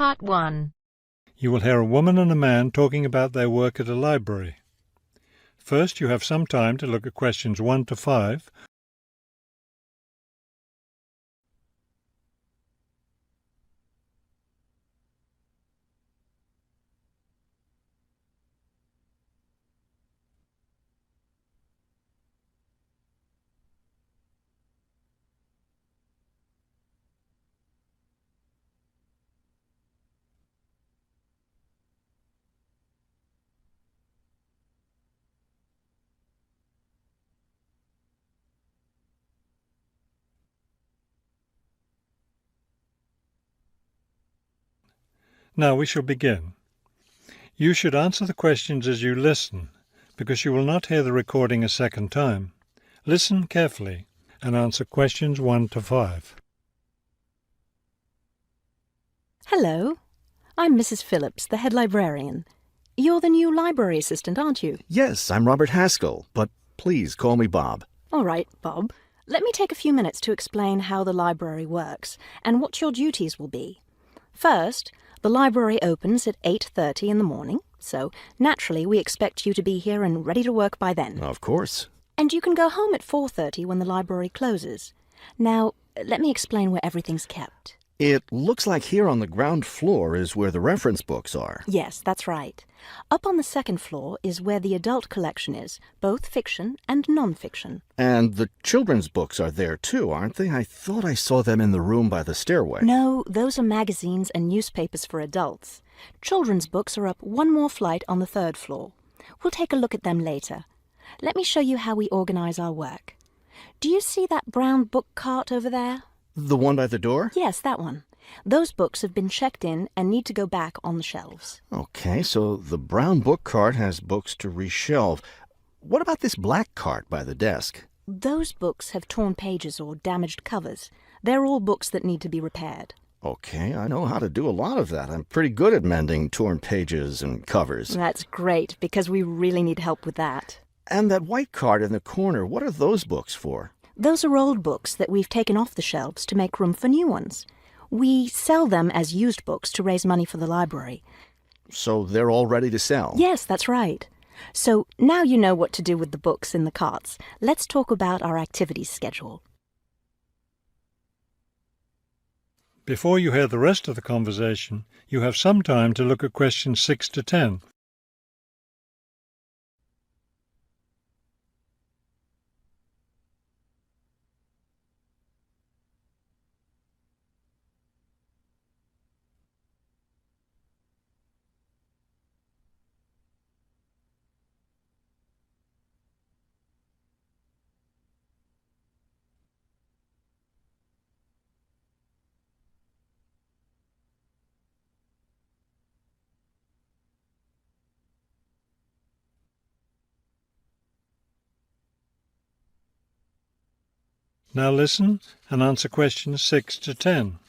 Part 1. You will hear a woman and a man talking about their work at a library. First, you have some time to look at questions 1 to 5. Now we shall begin. You should answer the questions as you listen, because you will not hear the recording a second time. Listen carefully and answer questions 1 to 5. Hello, I'm Mrs. Phillips, the head librarian. You're the new library assistant, aren't you? Yes, I'm Robert Haskell, but please call me Bob. All right, Bob. Let me take a few minutes to explain how the library works and what your duties will be. First, the library opens at 8:30 in the morning, so naturally we expect you to be here and ready to work by then. Of course. And you can go home at 4:30 when the library closes. Now, let me explain where everything's kept. It looks like here on the ground floor is where the reference books are. Yes, that's right. Up on the second floor is where the adult collection is, both fiction and non-fiction. And the children's books are there too, aren't they? I thought I saw them in the room by the stairway. No, those are magazines and newspapers for adults. Children's books are up one more flight on the third floor. We'll take a look at them later. Let me show you how we organize our work. Do you see that brown book cart over there? The one by the door? Yes, that one. Those books have been checked in and need to go back on the shelves. Okay, so the brown book cart has books to reshelve. What about this black cart by the desk? Those books have torn pages or damaged covers. They're all books that need to be repaired. Okay, I know how to do a lot of that. I'm pretty good at mending torn pages and covers. That's great, because we really need help with that. And that white cart in the corner, what are those books for? Those are old books that we've taken off the shelves to make room for new ones. We sell them as used books to raise money for the library. So they're all ready to sell? Yes, that's right. So now you know what to do with the books in the carts. Let's talk about our activities schedule. Before you hear the rest of the conversation, you have some time to look at questions 6 to 10. Now listen and answer questions 6 to 10.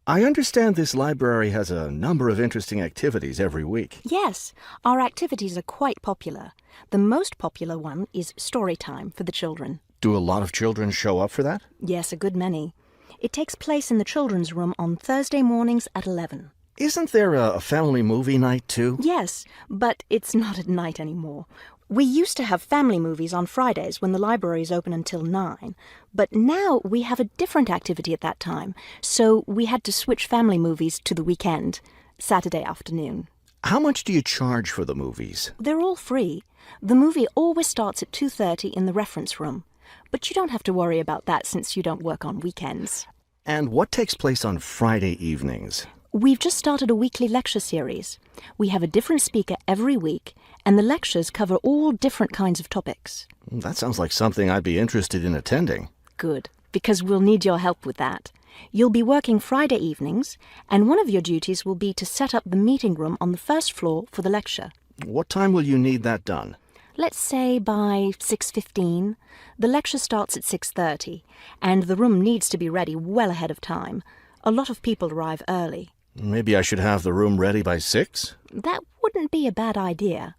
I understand this library has a number of interesting activities every week. Yes, our activities are quite popular. The most popular one is story time for the children. Do a lot of children show up for that? Yes, a good many. It takes place in the children's room on Thursday mornings at 11. Isn't there a family movie night too? Yes, but it's not at night anymore. We used to have family movies on Fridays when the library is open until 9, but now we have a different activity at that time, so we had to switch family movies to the weekend, Saturday afternoon. How much do you charge for the movies? They're all free. The movie always starts at 2:30 in the reference room, but you don't have to worry about that since you don't work on weekends. And what takes place on Friday evenings? We've just started a weekly lecture series. We have a different speaker every week, and the lectures cover all different kinds of topics. That sounds like something I'd be interested in attending. Good, because we'll need your help with that. You'll be working Friday evenings, and one of your duties will be to set up the meeting room on the first floor for the lecture. What time will you need that done? Let's say by 6:15. The lecture starts at 6:30, and the room needs to be ready well ahead of time. A lot of people arrive early. Maybe I should have the room ready by 6? That wouldn't be a bad idea.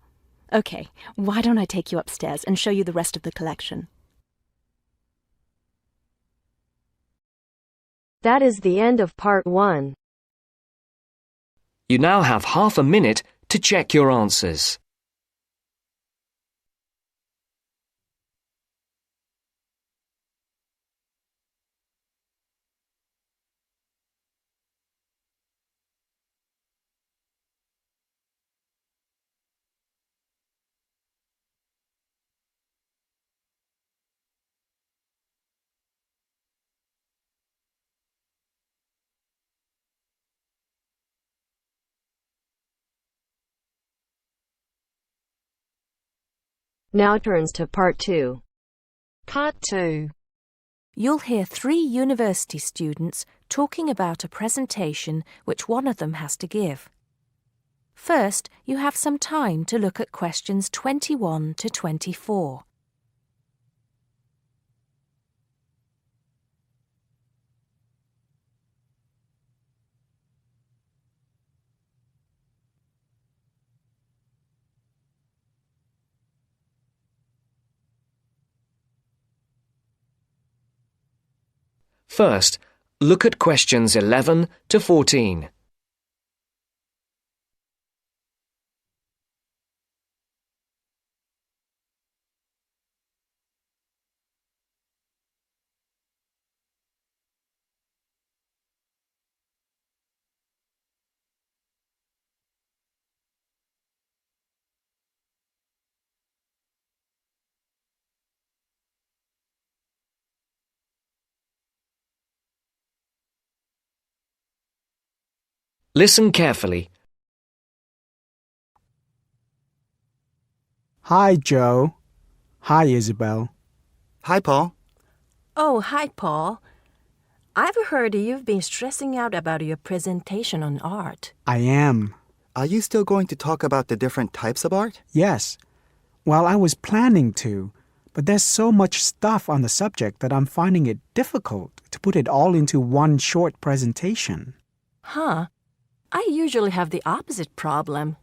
Okay, why don't I take you upstairs and show you the rest of the collection? That is the end of part 1. You now have half a minute to check your answers. Now turns to part 2. Part 2. You'll hear 3 university students talking about a presentation which one of them has to give. First, you have some time to look at questions 21 to 24. First, look at questions 11 to 14. Listen carefully. Hi, Joe. Hi, Isabel. Hi, Paul. Oh, hi, Paul. I've heard you've been stressing out about your presentation on art. I am. Are you still going to talk about the different types of art? Yes. Well, I was planning to, but there's so much stuff on the subject that I'm finding it difficult to put it all into one short presentation. Huh? I usually have the opposite problem.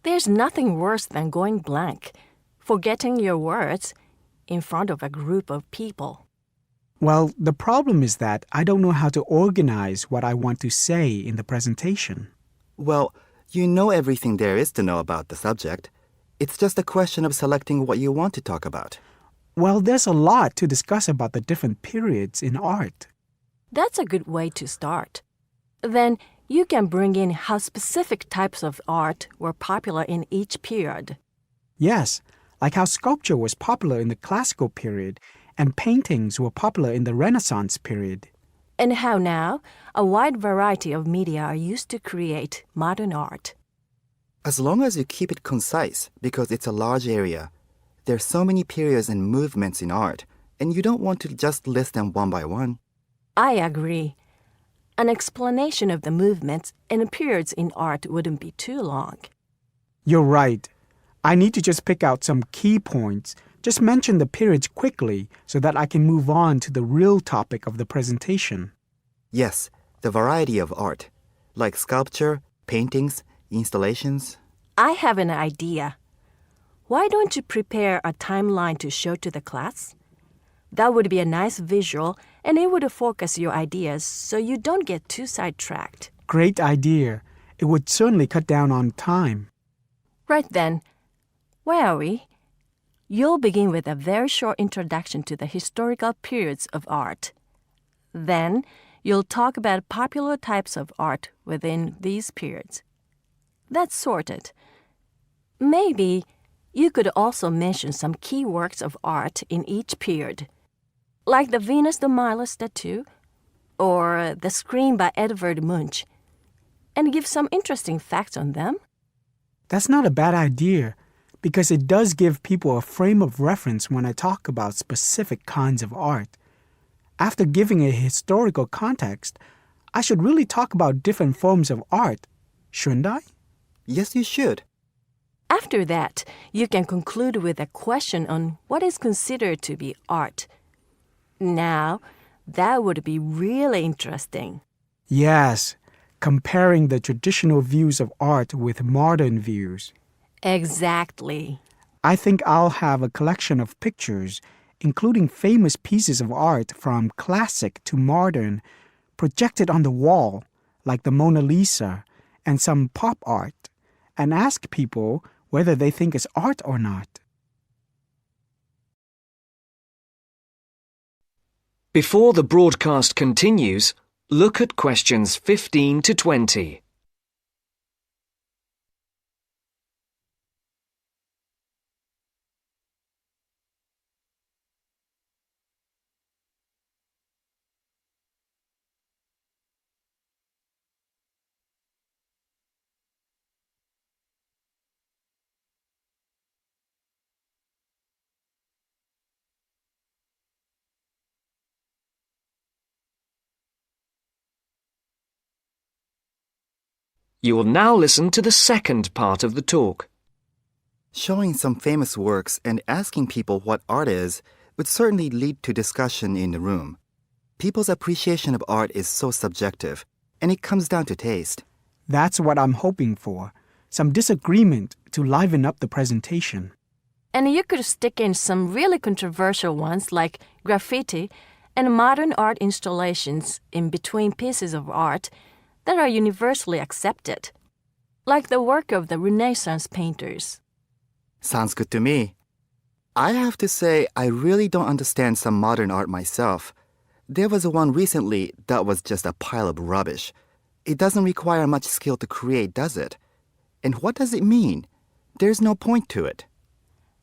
There's nothing worse than going blank, forgetting your words in front of a group of people. Well, the problem is that I don't know how to organize what I want to say in the presentation. Well, you know everything there is to know about the subject. It's just a question of selecting what you want to talk about. Well, there's a lot to discuss about the different periods in art. That's a good way to start. Then you can bring in how specific types of art were popular in each period. Yes, like how sculpture was popular in the classical period and paintings were popular in the Renaissance period. And how now a wide variety of media are used to create modern art. As long as you keep it concise, because it's a large area, there's so many periods and movements in art, and you don't want to just list them one by one. I agree. An explanation of the movements and periods in art wouldn't be too long. You're right. I need to just pick out some key points. Just mention the periods quickly so that I can move on to the real topic of the presentation. Yes, the variety of art, like sculpture, paintings, installations. I have an idea. Why don't you prepare a timeline to show to the class? That would be a nice visual, and it would focus your ideas so you don't get too sidetracked. Great idea. It would certainly cut down on time. Right then, where are we? You'll begin with a very short introduction to the historical periods of art. Then, you'll talk about popular types of art within these periods. That's sorted. Maybe you could also mention some key works of art in each period, like the Venus de Milo statue or the Scream by Edvard Munch, and give some interesting facts on them. That's not a bad idea, because it does give people a frame of reference when I talk about specific kinds of art. After giving a historical context, I should really talk about different forms of art, shouldn't I? Yes, you should. After that, you can conclude with a question on what is considered to be art. Now, that would be really interesting. Yes, comparing the traditional views of art with modern views. Exactly. I think I'll have a collection of pictures, including famous pieces of art from classic to modern, project it on the wall, like the Mona Lisa and some pop art, and ask people whether they think it's art or not. Before the broadcast continues, look at questions 15 to 20. You will now listen to the second part of the talk. Showing some famous works and asking people what art is would certainly lead to discussion in the room. People's appreciation of art is so subjective, and it comes down to taste. That's what I'm hoping for. Some disagreement to liven up the presentation. And you could stick in some really controversial ones like graffiti and modern art installations in between pieces of art that are universally accepted, like the work of the Renaissance painters. Sounds good to me. I have to say, I really don't understand some modern art myself. There was one recently that was just a pile of rubbish. It doesn't require much skill to create, does it? And what does it mean? There's no point to it.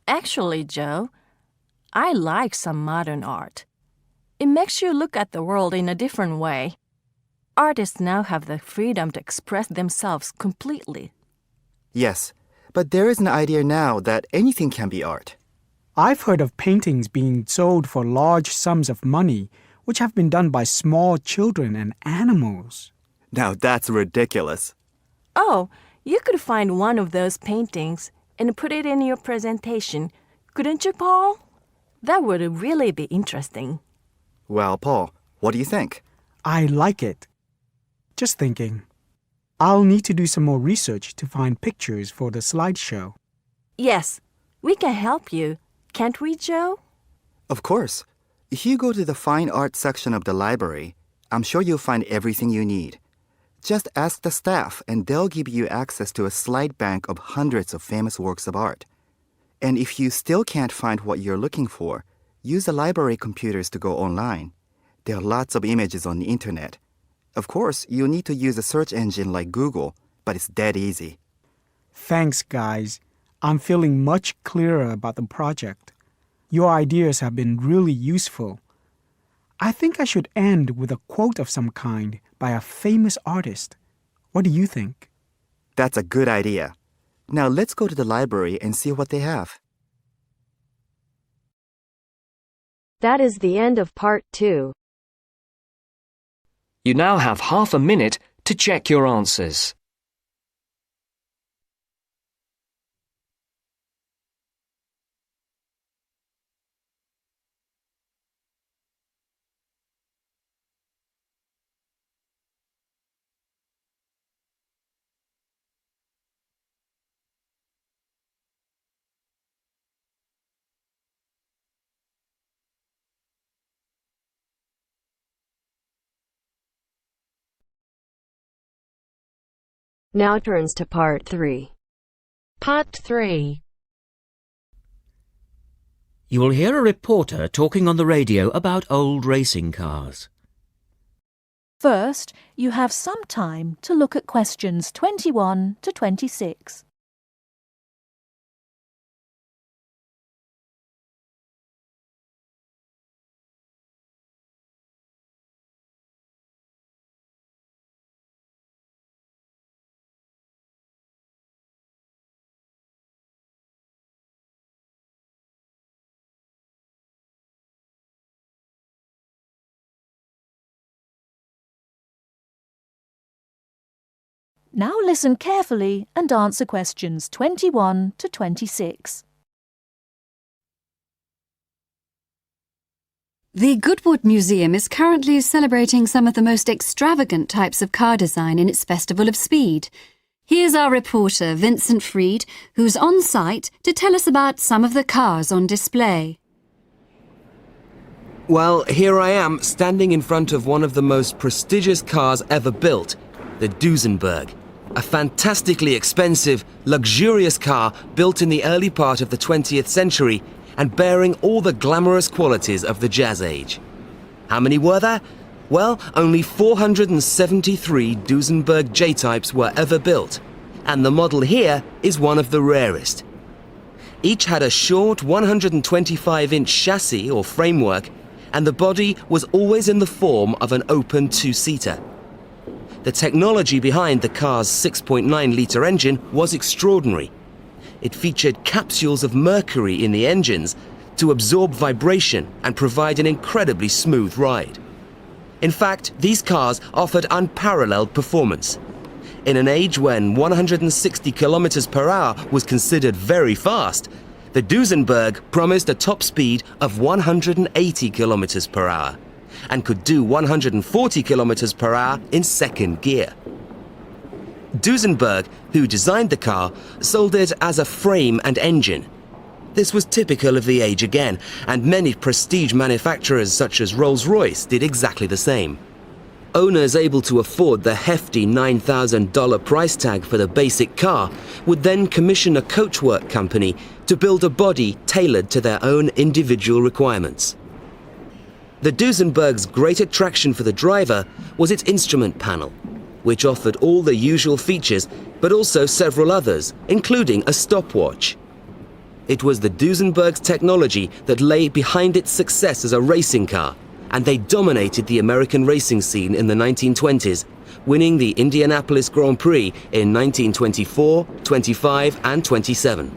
Actually, Joe, I like some modern art. It makes you look at the world in a different way. Artists now have the freedom to express themselves completely. Yes, but there is an idea now that anything can be art. I've heard of paintings being sold for large sums of money, which have been done by small children and animals. Now that's ridiculous. Oh, you could find one of those paintings and put it in your presentation, couldn't you, Paul? That would really be interesting. Well, Paul, what do you think? I like it. Just thinking. I'll need to do some more research to find pictures for the slideshow. Yes, we can help you. Can't we, Joe? Of course. If you go to the fine art section of the library, I'm sure you'll find everything you need. Just ask the staff and they'll give you access to a slide bank of hundreds of famous works of art. And if you still can't find what you're looking for, use the library computers to go online. There are lots of images on the internet. Of course, you'll need to use a search engine like Google, but it's dead easy. Thanks, guys. I'm feeling much clearer about the project. Your ideas have been really useful. I think I should end with a quote of some kind by a famous artist. What do you think? That's a good idea. Now let's go to the library and see what they have. That is the end of part 2. You now have half a minute to check your answers. Now turns to part 3. Part 3. You will hear a reporter talking on the radio about old racing cars. First, you have some time to look at questions 21 to 26. Now listen carefully and answer questions 21 to 26. The Goodwood Museum is currently celebrating some of the most extravagant types of car design in its Festival of Speed. Here's our reporter, Vincent Freed, who's on site to tell us about some of the cars on display. Well, here I am, standing in front of one of the most prestigious cars ever built, the Duesenberg. A fantastically expensive, luxurious car built in the early part of the 20th century and bearing all the glamorous qualities of the Jazz Age. How many were there? Well, only 473 Duesenberg J-types were ever built, and the model here is one of the rarest. Each had a short 125-inch chassis or framework, and the body was always in the form of an open two-seater. The technology behind the car's 6.9-litre engine was extraordinary. It featured capsules of mercury in the engines to absorb vibration and provide an incredibly smooth ride. In fact, these cars offered unparalleled performance. In an age when 160 kilometers per hour was considered very fast, the Duesenberg promised a top speed of 180 kilometers per hour and could do 140 kilometers per hour in second gear. Duesenberg, who designed the car, sold it as a frame and engine. This was typical of the age again, and many prestige manufacturers such as Rolls-Royce did exactly the same. Owners able to afford the hefty $9,000 price tag for the basic car would then commission a coachwork company to build a body tailored to their own individual requirements. The Duesenberg's great attraction for the driver was its instrument panel, which offered all the usual features but also several others, including a stopwatch. It was the Duesenberg's technology that lay behind its success as a racing car, and they dominated the American racing scene in the 1920s, winning the Indianapolis Grand Prix in 1924, 25, and 27.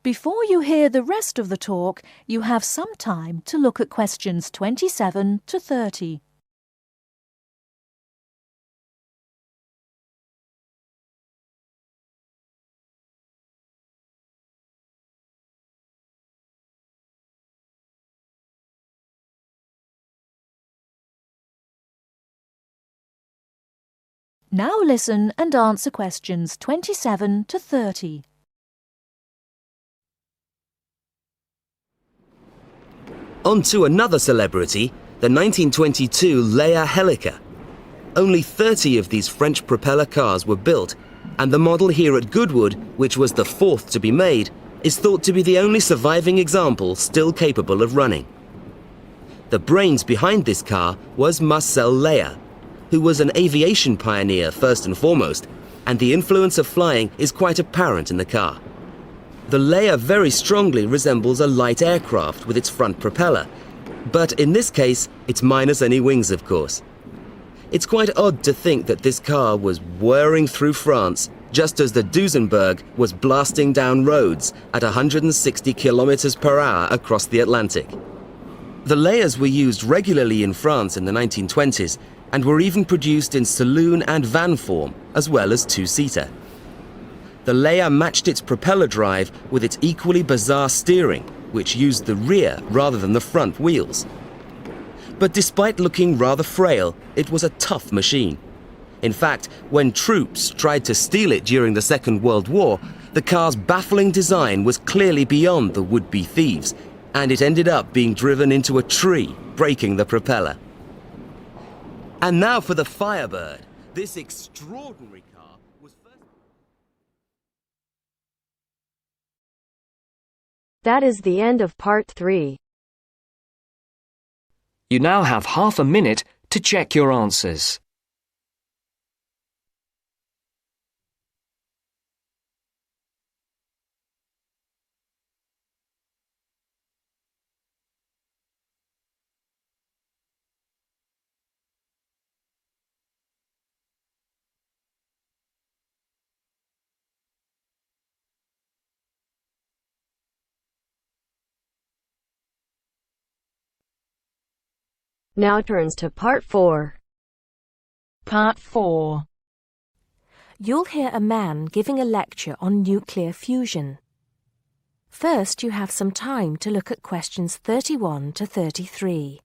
Before you hear the rest of the talk, you have some time to look at questions 27 to 30. Now listen and answer questions 27 to 30. On to another celebrity, the 1922 Leia Helica. Only 30 of these French propeller cars were built, and the model here at Goodwood, which was the fourth to be made, is thought to be the only surviving example still capable of running. The brains behind this car was Marcel Leia, who was an aviation pioneer first and foremost, and the influence of flying is quite apparent in the car. The Leia very strongly resembles a light aircraft with its front propeller, but in this case, it's minus any wings, of course. It's quite odd to think that this car was whirring through France just as the Duesenberg was blasting down roads at 160 kilometers per hour across the Atlantic. The Leias were used regularly in France in the 1920s and were even produced in saloon and van form, as well as two-seater. The Leia matched its propeller drive with its equally bizarre steering, which used the rear rather than the front wheels. But despite looking rather frail, it was a tough machine. In fact, when troops tried to steal it during the Second World War, the car's baffling design was clearly beyond the would-be thieves, and it ended up being driven into a tree, breaking the propeller. And now for the Firebird. This extraordinary car was first... That is the end of part 3. You now have half a minute to check your answers. Now turns to part 4. Part 4. You'll hear a man giving a lecture on nuclear fusion. First, you have some time to look at questions 31 to 33.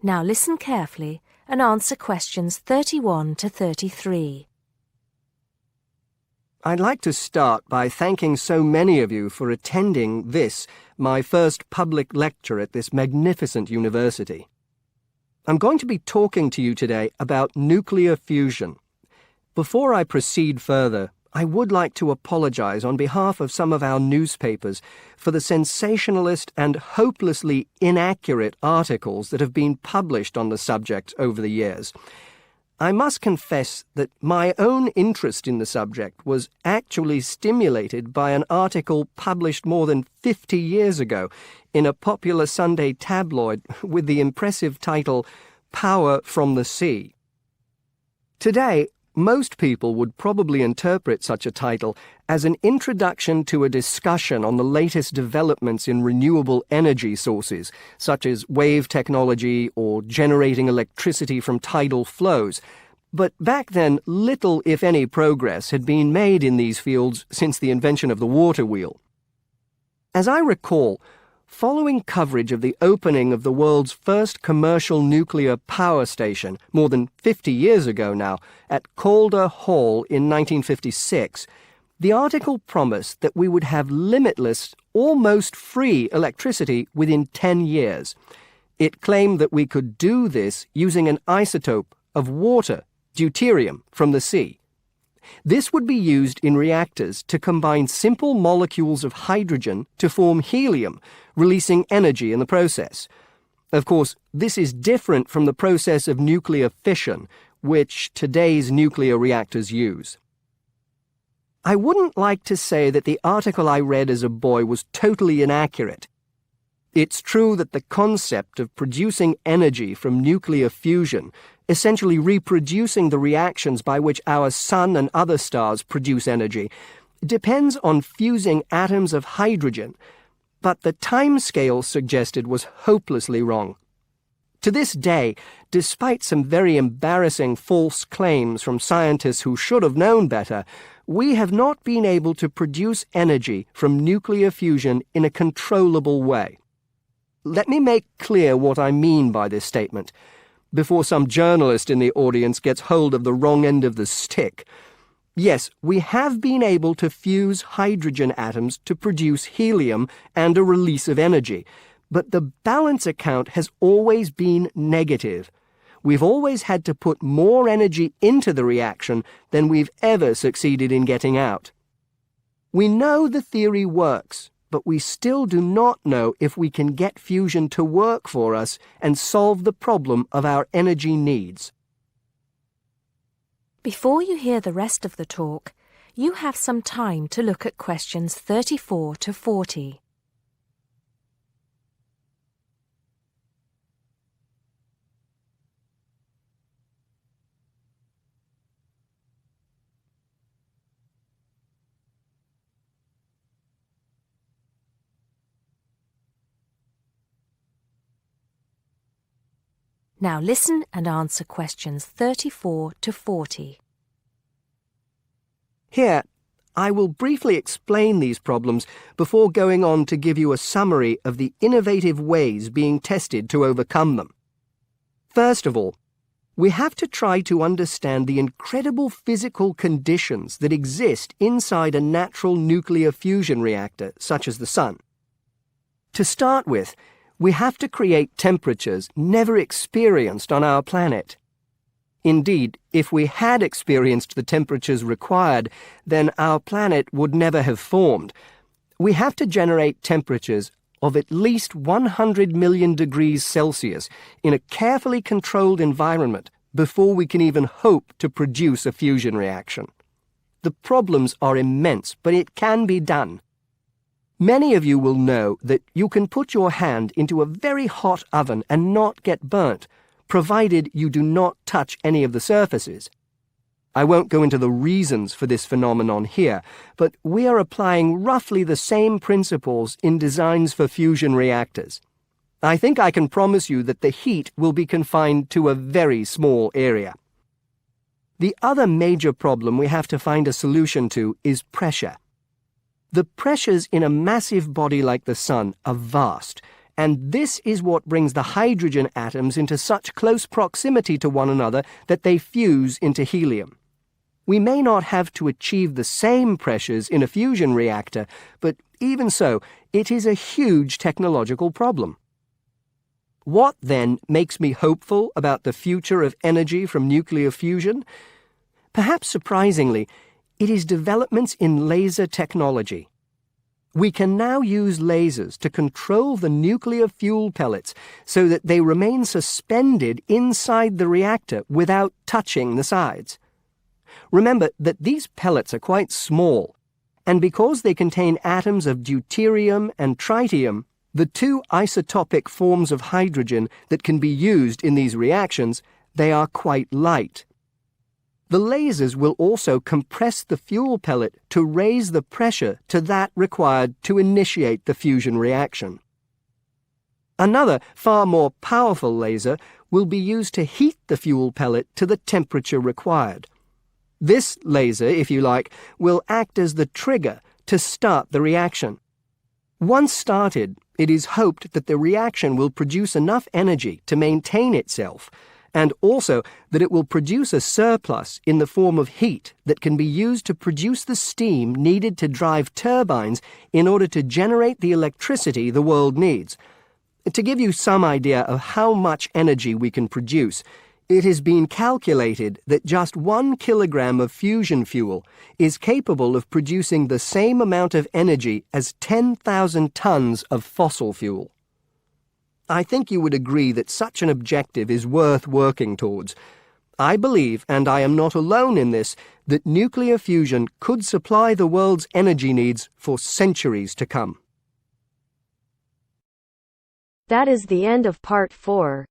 Now listen carefully and answer questions 31 to 33. I'd like to start by thanking so many of you for attending this, my first public lecture at this magnificent university. I'm going to be talking to you today about nuclear fusion. Before I proceed further, I would like to apologize on behalf of some of our newspapers for the sensationalist and hopelessly inaccurate articles that have been published on the subject over the years. I must confess that my own interest in the subject was actually stimulated by an article published more than 50 years ago in a popular Sunday tabloid with the impressive title, Power from the Sea. Today, most people would probably interpret such a title as an introduction to a discussion on the latest developments in renewable energy sources, such as wave technology or generating electricity from tidal flows. But back then, little, if any, progress had been made in these fields since the invention of the water wheel. As I recall, following coverage of the opening of the world's first commercial nuclear power station, more than 50 years ago now, at Calder Hall in 1956, the article promised that we would have limitless, almost free electricity within 10 years. It claimed that we could do this using an isotope of water, deuterium, from the sea. This would be used in reactors to combine simple molecules of hydrogen to form helium, releasing energy in the process. Of course, this is different from the process of nuclear fission, which today's nuclear reactors use. I wouldn't like to say that the article I read as a boy was totally inaccurate. It's true that the concept of producing energy from nuclear fusion, essentially reproducing the reactions by which our sun and other stars produce energy, depends on fusing atoms of hydrogen, but the timescale suggested was hopelessly wrong. To this day, despite some very embarrassing false claims from scientists who should have known better, we have not been able to produce energy from nuclear fusion in a controllable way. Let me make clear what I mean by this statement, before some journalist in the audience gets hold of the wrong end of the stick. Yes, we have been able to fuse hydrogen atoms to produce helium and a release of energy, but the balance account has always been negative. We've always had to put more energy into the reaction than we've ever succeeded in getting out. We know the theory works, but we still do not know if we can get fusion to work for us and solve the problem of our energy needs. Before you hear the rest of the talk, you have some time to look at questions 34 to 40. Now listen and answer questions 34 to 40. Here, I will briefly explain these problems before going on to give you a summary of the innovative ways being tested to overcome them. First of all, we have to try to understand the incredible physical conditions that exist inside a natural nuclear fusion reactor, such as the sun. To start with, we have to create temperatures never experienced on our planet. Indeed, if we had experienced the temperatures required, then our planet would never have formed. We have to generate temperatures of at least 100 million degrees Celsius in a carefully controlled environment before we can even hope to produce a fusion reaction. The problems are immense, but it can be done. Many of you will know that you can put your hand into a very hot oven and not get burnt, provided you do not touch any of the surfaces. I won't go into the reasons for this phenomenon here, but we are applying roughly the same principles in designs for fusion reactors. I think I can promise you that the heat will be confined to a very small area. The other major problem we have to find a solution to is pressure. The pressures in a massive body like the sun are vast, And this is what brings the hydrogen atoms into such close proximity to one another that they fuse into helium. We may not have to achieve the same pressures in a fusion reactor, but even so, it is a huge technological problem. What, then, makes me hopeful about the future of energy from nuclear fusion? Perhaps surprisingly, it is developments in laser technology. We can now use lasers to control the nuclear fuel pellets so that they remain suspended inside the reactor without touching the sides. Remember that these pellets are quite small, and because they contain atoms of deuterium and tritium, the two isotopic forms of hydrogen that can be used in these reactions, they are quite light. The lasers will also compress the fuel pellet to raise the pressure to that required to initiate the fusion reaction. Another, far more powerful laser will be used to heat the fuel pellet to the temperature required. This laser, if you like, will act as the trigger to start the reaction. Once started, it is hoped that the reaction will produce enough energy to maintain itself, and also that it will produce a surplus in the form of heat that can be used to produce the steam needed to drive turbines in order to generate the electricity the world needs. To give you some idea of how much energy we can produce, it has been calculated that just 1 kilogram of fusion fuel is capable of producing the same amount of energy as 10,000 tons of fossil fuel. I think you would agree that such an objective is worth working towards. I believe, and I am not alone in this, that nuclear fusion could supply the world's energy needs for centuries to come. That is the end of part 4.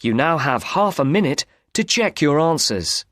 You now have half a minute to check your answers.